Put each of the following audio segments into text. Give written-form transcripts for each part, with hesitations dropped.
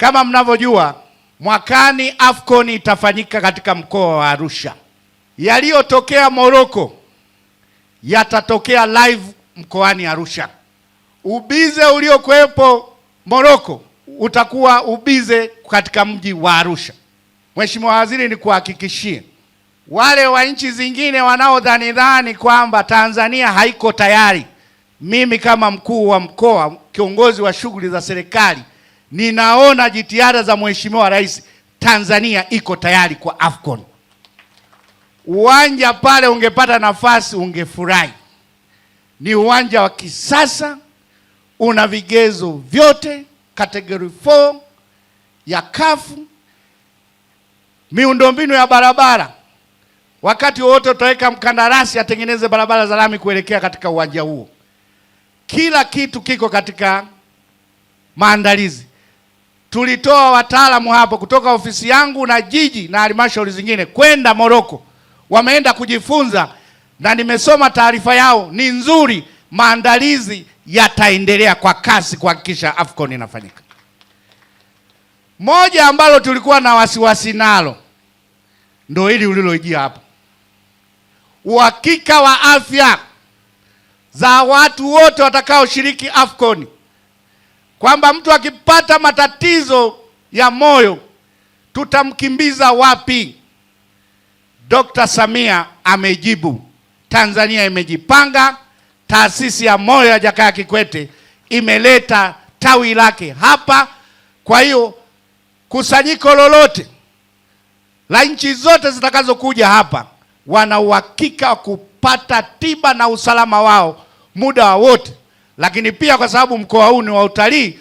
Kama mnavyojua, mwakani AFCON itafanyika katika mkoa wa Arusha. Yaliyotokea Morocco yatatokea live mkoani Arusha. Ubize uliokuwepo Morocco utakuwa ubize katika mji wa Arusha. Mheshimiwa Waziri, ni kuhakikishie wale wa nchi zingine wanaodhani kwamba Tanzania haiko tayari, mimi kama mkuu wa mkoa, kiongozi wa shughuli za serikali, ninaona jitihada za Mheshimiwa Rais. Tanzania iko tayari kwa AFCON. Uwanja pale ungepata nafasi ungefurahi. Ni uwanja wa kisasa, una vigezo vyote, category 4 ya CAF, miundombinu ya barabara. Wakati wote utaweka mkandarasi atengeneze barabara za lami kuelekea katika uwanja huo. Kila kitu kiko katika maandalizi. Tulitoa wataalamu hapo kutoka ofisi yangu na jiji na halmashauri zingine kwenda Morocco. Wameenda kujifunza na nimesoma taarifa yao, ni nzuri. Maandalizi yataendelea kwa kasi kuhakikisha AFCON inafanyika. Moja ambalo tulikuwa na wasiwasi nalo ndio hili uliloijia hapa. Uhakika wa afya za watu wote watakaoshiriki AFCON, kwamba mtu akipata matatizo ya moyo tutamkimbiza wapi? Dr. Samia amejibu. Tanzania imejipanga. Taasisi ya moyo ya Jakaya Kikwete imeleta tawi lake hapa. Kwa hiyo kusanyiko lolote la nchi zote zitakazokuja hapa wana uhakika wa kupata tiba na usalama wao muda wa wote. Lakini pia kwa sababu mkoa huu ni wa utalii,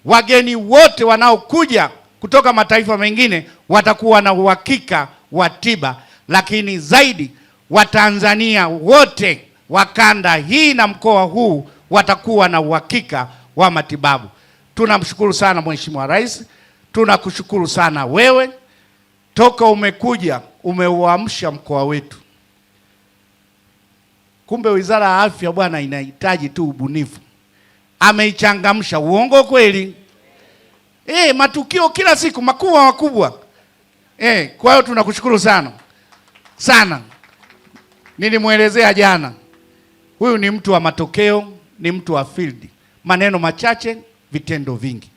wageni wote wanaokuja kutoka mataifa mengine watakuwa na uhakika wa tiba. Lakini zaidi, Watanzania wote wa kanda hii na mkoa huu watakuwa na uhakika wa matibabu. Tunamshukuru sana Mheshimiwa Rais, tunakushukuru sana wewe. Toka umekuja umeuamsha mkoa wetu. Kumbe Wizara ya Afya bwana inahitaji tu ubunifu. Ameichangamsha. Uongo kweli? Matukio kila siku makubwa. Kwa hiyo tunakushukuru sana sana. Nilimwelezea jana, huyu ni mtu wa matokeo, ni mtu wa field. Maneno machache, vitendo vingi.